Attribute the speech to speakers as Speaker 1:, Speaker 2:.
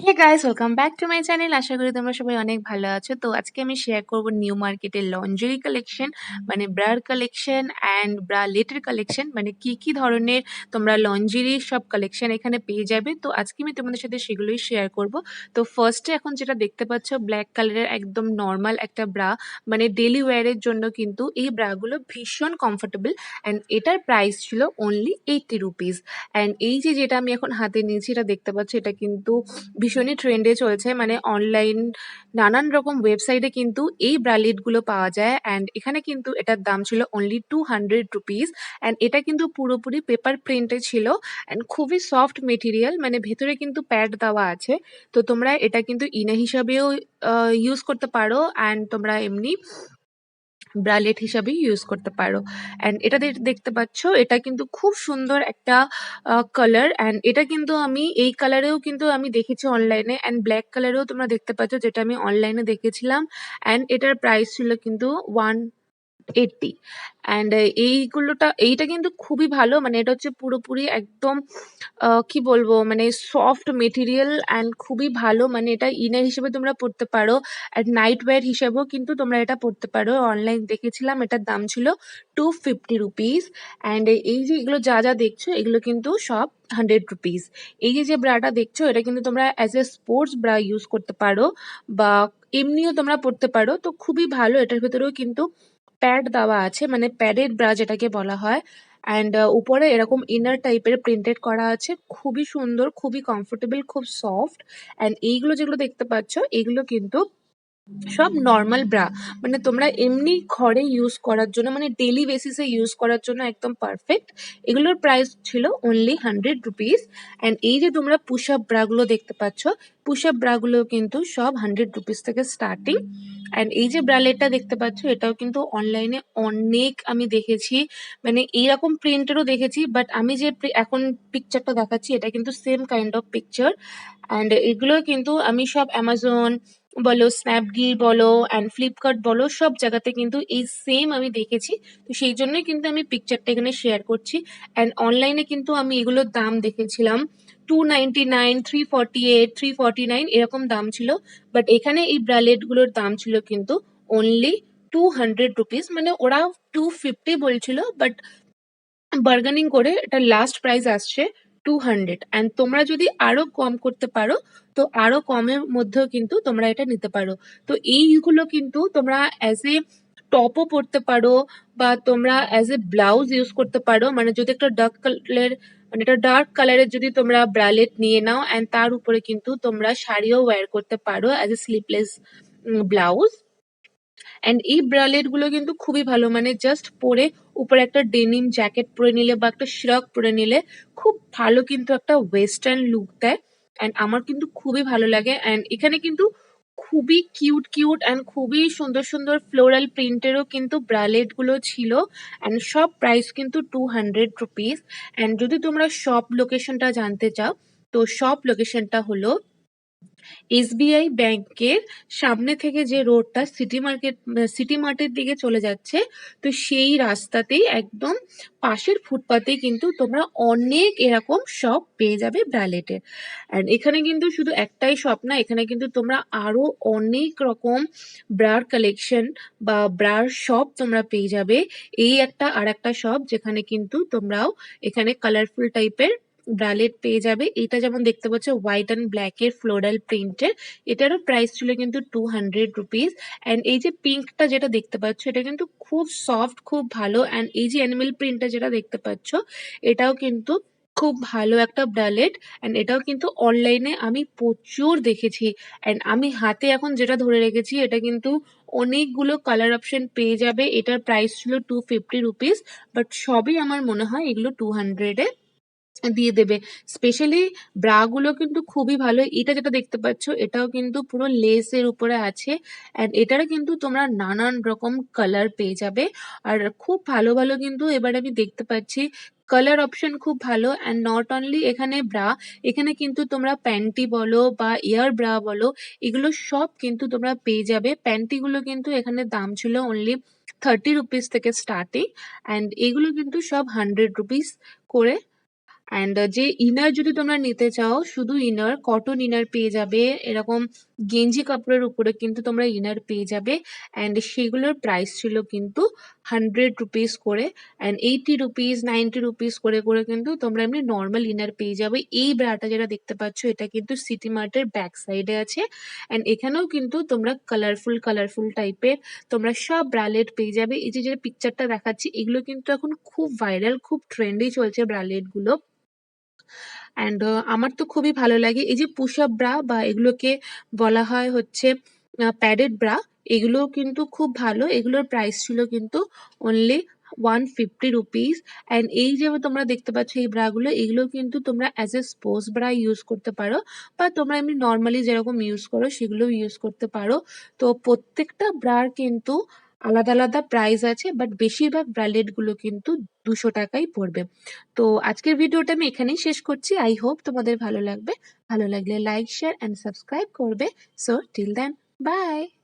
Speaker 1: Hey guys, welcome back to my channel. আশা করি তোমরা সবাই অনেক ভালো আছো। তো আজকে আমি শেয়ার করব নিউ মার্কেটের লঞ্জারি কালেকশন, মানে ব্রার কালেকশন অ্যান্ড ব্রালেটের কালেকশন, মানে কি কি ধরনের তোমরা লঞ্জারির সব কালেকশন এখানে পেয়ে যাবে। তো আজকে আমি তোমাদের সাথে সেগুলোই শেয়ার করব। তো ফার্স্টে এখন যেটা দেখতে পাচ্ছ, ব্ল্যাক কালারের একদম নর্মাল একটা ব্রা, মানে ডেলি ওয়্যারের জন্য কিন্তু এই ব্রাগুলো ভীষণ কমফোর্টেবল অ্যান্ড এটার প্রাইস ছিল অনলি 80 রুপিস। অ্যান্ড এই যে যেটা আমি এখন হাতে নিয়েছি, এটা দেখতে পাচ্ছ, এটা কিন্তু ভীষণই ট্রেন্ডে চলছে, মানে অনলাইন নানান রকম ওয়েবসাইটে কিন্তু এই ব্রালেটগুলো পাওয়া যায়। অ্যান্ড এখানে কিন্তু এটার দাম ছিল অনলি 200 রুপিস। অ্যান্ড এটা কিন্তু পুরোপুরি পেপার প্রিন্টে ছিল অ্যান্ড খুবই সফট মেটেরিয়াল, মানে ভেতরে কিন্তু প্যাড দেওয়া আছে। তো তোমরা এটা কিন্তু ইনা হিসাবেও ইউজ করতে পারো অ্যান্ড তোমরা এমনি ব্রালেট হিসাবে ইউজ করতে পারো। অ্যান্ড এটা দেখতে পাচ্ছ, এটা কিন্তু খুব সুন্দর একটা কালার। অ্যান্ড এটা কিন্তু আমি এই কালারেও কিন্তু আমি দেখেছি অনলাইনে, অ্যান্ড ব্ল্যাক কালারেও তোমরা দেখতে পাচ্ছ, যেটা আমি অনলাইনে দেখেছিলাম। অ্যান্ড এটার প্রাইস ছিল কিন্তু 180। অ্যান্ড এইটা কিন্তু খুবই ভালো, মানে এটা হচ্ছে পুরোপুরি একদম কি বলবো, মানে সফট মেটেরিয়াল অ্যান্ড খুবই ভালো, মানে এটা ইনার হিসেবে তোমরা পড়তে পারো আর নাইট ওয়্যার হিসেবেও কিন্তু তোমরা এটা পড়তে পারো। অনলাইন দেখেছিলাম, এটার দাম ছিল 250 রুপিস। অ্যান্ড এই যে এগুলো যা যা দেখছো, এগুলো কিন্তু সব 100 রুপিস। এই যে যে ব্রাটা দেখছো, এটা কিন্তু তোমরা as a sports bra use করতে পারো বা এমনিও তোমরা পড়তে পারো। তো খুবই ভালো, এটার ভেতরেও কিন্তু প্যাড দেওয়া আছে, মানে প্যাডেড ব্রা যেটাকে বলা হয়। অ্যান্ড উপরে এরকম ইনার টাইপের প্রিন্টেড করা আছে, খুবই সুন্দর, খুবই কমফোর্টেবল, খুব সফট। অ্যান্ড এইগুলো যেগুলো দেখতে পাচ্ছ, এগুলো কিন্তু সব নর্মাল ব্রা, মানে তোমরা এমনি ঘরে ইউজ করার জন্য, মানে ডেলি বেসিসে ইউজ করার জন্য একদম পারফেক্ট। এগুলোর প্রাইস ছিল অনলি 100 রুপিস। অ্যান্ড এই যে তোমরা পুশ আপ ব্রাগুলো দেখতে পাচ্ছ, পুশ আপ ব্রাগুলো কিন্তু সব 100 রুপিস থেকে স্টার্টিং। অ্যান্ড এই যে ব্রালেটটা দেখতে পাচ্ছ, এটাও কিন্তু অনলাইনে অনেক আমি দেখেছি, মানে এইরকম প্রিন্টেরও দেখেছি, বাট আমি যে এখন পিকচারটা দেখাচ্ছি, এটা কিন্তু same kind of picture. And এগুলো কিন্তু আমি সব অ্যামাজন বলো, স্ন্যাপডিল বলো অ্যান্ড ফ্লিপকার্ট বলো, সব জায়গাতে কিন্তু এই সেম আমি দেখেছি। তো সেই জন্যই কিন্তু আমি পিকচারটা এখানে শেয়ার করছি। অ্যান্ড অনলাইনে কিন্তু আমি এগুলোর দাম দেখেছিলাম 299, 348, 349 এরকম দাম ছিল। বাট এখানে এই ব্রালেটগুলোর দাম ছিল কিন্তু অনলি 200 রুপিস, মানে ওরা 250 বলছিল, বাট বার্গেনিং করে এটা লাস্ট প্রাইস আসছে 200। অ্যান্ড তোমরা যদি আরো কম করতে পারো, তো আরো কমের মধ্যেও কিন্তু তোমরা এটা নিতে পারো। তো এইগুলো কিন্তু তোমরা অ্যাজ এ টপও পরতে পারো বা তোমরা অ্যাজ এ ব্লাউজ ইউজ করতে পারো, মানে যদি একটা ডার্ক কালার, মানে এটা ডার্ক কালারের যদি তোমরা ব্রালেট নিয়ে নাও অ্যান্ড তার উপরে কিন্তু তোমরা শাড়িও ওয়্যার করতে পারো as a sleepless blouse. And এই ব্রালেট গুলো কিন্তু খুবই ভালো, মানে জাস্ট পরে উপরে একটা ডেনিম জ্যাকেট পরে নিলে বা একটা শ্রাগ পরে নিলে খুব ভালো কিন্তু একটা ওয়েস্টার্ন লুক দেয়। অ্যান্ড আমার কিন্তু খুবই ভালো লাগে। অ্যান্ড এখানে কিন্তু খুবই কিউট কিউট অ্যান্ড খুবই সুন্দর সুন্দর ফ্লোরাল প্রিন্টেরও কিন্তু ব্রালেট গুলো ছিল। অ্যান্ড সব প্রাইস কিন্তু 200 রুপিস। অ্যান্ড যদি তোমরা শপ লোকেশনটা জানতে চাও, তো শপ লোকেশনটা হলো এসবিআই ব্যাংকের সামনে থেকে যে রোডটা সিটি মার্টের দিকে চলে যাচ্ছে, তো সেই রাস্তাতেই একদম পাশের ফুটপাতেই কিন্তু তোমরা অনেক এরকম শপ পেয়ে যাবে ব্রালেটের। অ্যান্ড এখানে কিন্তু শুধু একটাই শপ না, এখানে কিন্তু তোমরা আরো অনেক রকম ব্রার কালেকশন বা ব্রার শপ তোমরা পেয়ে যাবে। এই একটা আর একটা শপ, যেখানে কিন্তু তোমরাও এখানে কালারফুল টাইপের ব্রালেট পেয়ে যাবে। এটা যেমন দেখতে পাচ্ছ হোয়াইট অ্যান্ড ব্ল্যাক এর ফ্লোরাল প্রিন্টের, এটারও প্রাইস ছিল কিন্তু 200 রুপিস। অ্যান্ড এই যে পিঙ্কটা যেটা দেখতে পাচ্ছ, এটা কিন্তু খুব সফট, খুব ভালো। অ্যান্ড এই যে অ্যানিমেল প্রিন্টটা যেটা দেখতে পাচ্ছ, এটাও কিন্তু খুব ভালো একটা ব্রালেট। অ্যান্ড এটাও কিন্তু অনলাইনে আমি প্রচুর দেখেছি। অ্যান্ড আমি হাতে এখন যেটা ধরে রেখেছি, এটা কিন্তু অনেকগুলো কালার অপশন পেয়ে যাবে। এটার প্রাইস ছিল 250 রুপিস, বাট সবই আমার মনে হয় এগুলো 200-এ দিয়ে দেবে। স্পেশালি ব্রা গুলো কিন্তু খুবই ভালো। এটা যেটা দেখতে পাচ্ছ, এটাও কিন্তু পুরো লেসের উপরে আছে। অ্যান্ড এটারও কিন্তু তোমরা নানান রকম কালার পেয়ে যাবে। আর খুব ভালো ভালো কিন্তু এবার আমি দেখতে পাচ্ছি কালার অপশন খুব ভালো। অ্যান্ড নট অনলি এখানে ব্রা, এখানে কিন্তু তোমরা প্যান্টি বলো বা ইয়ার ব্রা বলো, এগুলো সব কিন্তু তোমরা পেয়ে যাবে। প্যান্টি গুলো কিন্তু এখানে দাম ছিল অনলি 30 রুপিস থেকে স্টার্টিং। অ্যান্ড এগুলো কিন্তু সব 100 রুপিস করে। অ্যান্ড যে ইনার যদি তোমরা নিতে চাও, শুধু ইনার, কটন ইনার পেয়ে যাবে, এরকম গেঞ্জি কাপড়ের উপরে কিন্তু তোমরা ইনার পেয়ে যাবে। অ্যান্ড সেগুলোর প্রাইস ছিল কিন্তু 100 রুপিস করে, অ্যান্ড 80 রুপিস, 90 রুপিস করে করে কিন্তু তোমরা এমনি নর্মাল ইনার পেয়ে যাবে। এই ব্রাটা যেটা দেখতে পাচ্ছ এটা কিন্তু সিটি মার্টের ব্যাক সাইডে আছে। অ্যান্ড এখানেও কিন্তু তোমরা কালারফুল কালারফুল টাইপের তোমরা সব ব্রালেট পেয়ে যাবে। এই যে যে পিকচারটা দেখাচ্ছি এগুলো কিন্তু এখন খুব ভাইরাল, খুব ট্রেন্ডি চলছে ব্রালেট গুলো। অ্যান্ড আমার তো খুবই ভালো লাগে। এই যে পুশ আপ ব্রা বা এগুলোকে বলা হয় হচ্ছে প্যাডেড ব্রা, এগুলোও কিন্তু খুব ভালো। এগুলোর প্রাইস ছিল কিন্তু অনলি 150 রুপিস। অ্যান্ড এই যে তোমরা দেখতে পাচ্ছ এই ব্রাগুলো, এগুলো কিন্তু তোমরা as a sports bra use করতে পারো, বা তোমরা এমনি নর্মালি যেরকম ইউজ করো সেগুলো ইউজ করতে পারো। তো প্রত্যেকটা ব্রার কিন্তু আলাদা আলাদা প্রাইস আছে, বাট বেশিরভাগ ব্র্যান্ডেড গুলো কিন্তু 200 টাকাই পড়বে। তো আজকের ভিডিওটা আমি এখানেই শেষ করছি। আই হোপ তোমাদের ভালো লাগবে। ভালো লাগলে লাইক, শেয়ার অ্যান্ড সাবস্ক্রাইব করবে। So till then, by.